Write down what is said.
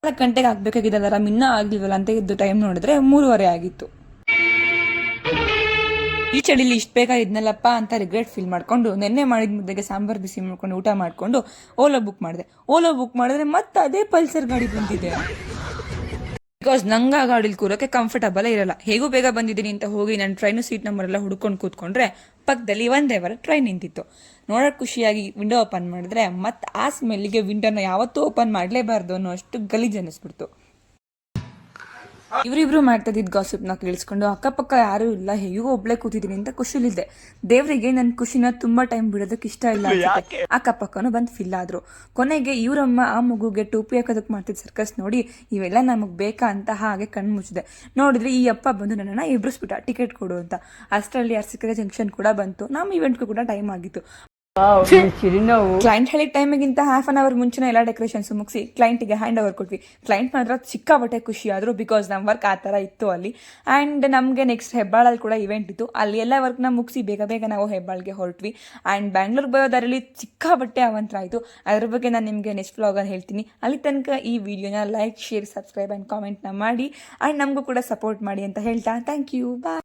4 ಗಂಟೆಗೆ ಆಗಬೇಕಾಗಿದ್ದ ಅಲಾರಾಮ್ ಇನ್ನೂ ಆಗಲಿಲ್ವಲ್ಲ ಅಂತ ಇದ್ದು ಟೈಮ್ ನೋಡಿದ್ರೆ 3:30 ಆಗಿತ್ತು. ಈ ಚಳಿಲಿ ಇಷ್ಟು ಬೇಗ ಇದ್ನಲ್ಲಪ್ಪ ಅಂತ ರಿಗ್ರೆಟ್ ಫೀಲ್ ಮಾಡ್ಕೊಂಡು ನೆನ್ನೆ ಮಾಡಿದ ಮುದ್ದೆಗೆ ಸಾಂಬಾರ್ ಬಿಸಿ ಮಾಡ್ಕೊಂಡು ಊಟ ಮಾಡಿಕೊಂಡು ಓಲೋ ಬುಕ್ ಮಾಡಿದ್ರೆ ಮತ್ತೆ ಅದೇ ಪಲ್ಸರ್ ಗಾಡಿ ಬಂದಿದೆ. ಬಿಕಾಸ್ ನಂಗೆ ಆ ಗಾಡೀಲಿ ಕೂರೋಕೆ ಕಂಫರ್ಟಬಲ್ ಇರಲ್ಲ. ಹೇಗೂ ಬೇಗ ಬಂದಿದ್ದೀನಿ ಅಂತ ಹೋಗಿ ನನ್ನ ಟ್ರೈನು ಸೀಟ್ ನಂಬರ್ ಎಲ್ಲ ಹುಡ್ಕೊಂಡು ಕೂತ್ಕೊಂಡ್ರೆ ಪಕ್ಕದಲ್ಲಿ ಒಂದೇ ವಾರ ಟ್ರೈನ್ ನಿಂತಿತ್ತು. ನೋಡೋಕೆ ಖುಷಿಯಾಗಿ ವಿಂಡೋ ಓಪನ್ ಮಾಡಿದ್ರೆ ಮತ್ತೆ ಆ ಸ್ಮೆಲ್ಲಿಗೆ ವಿಂಡೋನ ಯಾವತ್ತೂ ಓಪನ್ ಮಾಡಲೇಬಾರ್ದು ಅನ್ನೋ ಅಷ್ಟು ಗಲೀಜ್ ಅನ್ನಿಸ್ಬಿಡ್ತು. ಇವರಿಬ್ರು ಮಾಡ್ತಾ ಇದ್ದಿದ್ದು ಗಾಸಿಪ್ನ ಕೇಳಿಸ್ಕೊಂಡು ಅಕ್ಕಪಕ್ಕ ಯಾರೂ ಇಲ್ಲ, ಹೇಗೂ ಒಬ್ಳೆ ಕೂತಿದ್ದೀನಿ ಅಂತ ಖುಷಿಲಿದ್ದೆ. ದೇವರಿಗೆ ನನ್ನ ಖುಷಿನ ತುಂಬಾ ಟೈಮ್ ಬಿಡೋದಕ್ಕೆ ಇಷ್ಟ ಇಲ್ಲ ಅನ್ಸುತ್ತೆ. ಅಕ್ಕಪಕ್ಕನೂ ಬಂದು ಫಿಲ್ ಆದ್ರು. ಕೊನೆಗೆ ಇವರಮ್ಮ ಆ ಮಗುಗೆ ಟೋಪಿ ಹಾಕೋದಕ್ಕೆ ಮಾಡ್ತಿದ್ದ ಸರ್ಕಸ್ ನೋಡಿ ಇವೆಲ್ಲ ನಮಗ್ ಬೇಕಾ ಅಂತ ಹಾಗೆ ಕಣ್ಣು ಮುಚ್ಚಿದೆ. ನೋಡಿದ್ರೆ ಈ ಅಪ್ಪ ಬಂದು ನನ್ನನ್ನ ಎಬ್ರಿಸ್ಬಿಟ್ಟ, ಟಿಕೆಟ್ ಕೊಡು ಅಂತ. ಅಷ್ಟರಲ್ಲಿ ಅರಸೀಕೆರೆ ಜಂಕ್ಷನ್ ಕೂಡ ಬಂತು. ನಮ್ಮ ಇವೆಂಟ್ಗೂ ಕೂಡ ಟೈಮ್ ಆಗಿತ್ತು. ಕ್ಲೈಂಟ್ ಹೇಳಿದ ಟೈಮಿಗಿಂತ ಹಾಫ್ ಅನ್ ಅವರ್ ಮುಂಚೆನೇ ಎಲ್ಲ ಡೆಕೋರೇಷನ್ಸ್ ಮುಗಿಸಿ ಕ್ಲೈಂಟಿಗೆ ಹ್ಯಾಂಡ್ ಓವರ್ ಕೊಟ್ವಿ. ಕ್ಲೈಂಟ್ ಮಾತ್ರ ಸಿಕ್ಕಾಬಟ್ಟೆ ಖುಷಿ ಆದ್ರು, ಬಿಕಾಸ್ ನಮ್ಮ ವರ್ಕ್ ಆ ಥರ ಇತ್ತು ಅಲ್ಲಿ. ಆ್ಯಂಡ್ ನಮಗೆ ನೆಕ್ಸ್ಟ್ ಹೆಬ್ಬಾಳಲ್ಲಿ ಕೂಡ ಇವೆಂಟ್ ಇತ್ತು. ಅಲ್ಲಿ ಎಲ್ಲ ವರ್ಕ್ನ ಮುಗಿಸಿ ಬೇಗ ಬೇಗ ನಾವು ಹೆಬ್ಬಾಳ್ಗೆ ಹೊರಟ್ವಿ. ಆ್ಯಂಡ್ ಬ್ಯಾಂಗ್ಳೂರ್ಗೆ ಬರೋದಾರಲ್ಲಿ ಸಿಕ್ಕಾಬಟ್ಟೆ ಅವಂತರ ಆಯಿತು. ಅದ್ರ ಬಗ್ಗೆ ನಾನು ನಿಮಗೆ ನೆಕ್ಸ್ಟ್ ವ್ಲಾಗಲ್ಲಿ ಹೇಳ್ತೀನಿ. ಅಲ್ಲಿ ತನಕ ಈ ವಿಡಿಯೋನ ಲೈಕ್, ಶೇರ್, ಸಬ್ಸ್ಕ್ರೈಬ್ ಆ್ಯಂಡ್ ಕಾಮೆಂಟ್ನ ಮಾಡಿ ಆ್ಯಂಡ್ ನಮಗೂ ಕೂಡ ಸಪೋರ್ಟ್ ಮಾಡಿ ಅಂತ ಹೇಳ್ತಾ ಥ್ಯಾಂಕ್ ಯು, ಬಾಯ್.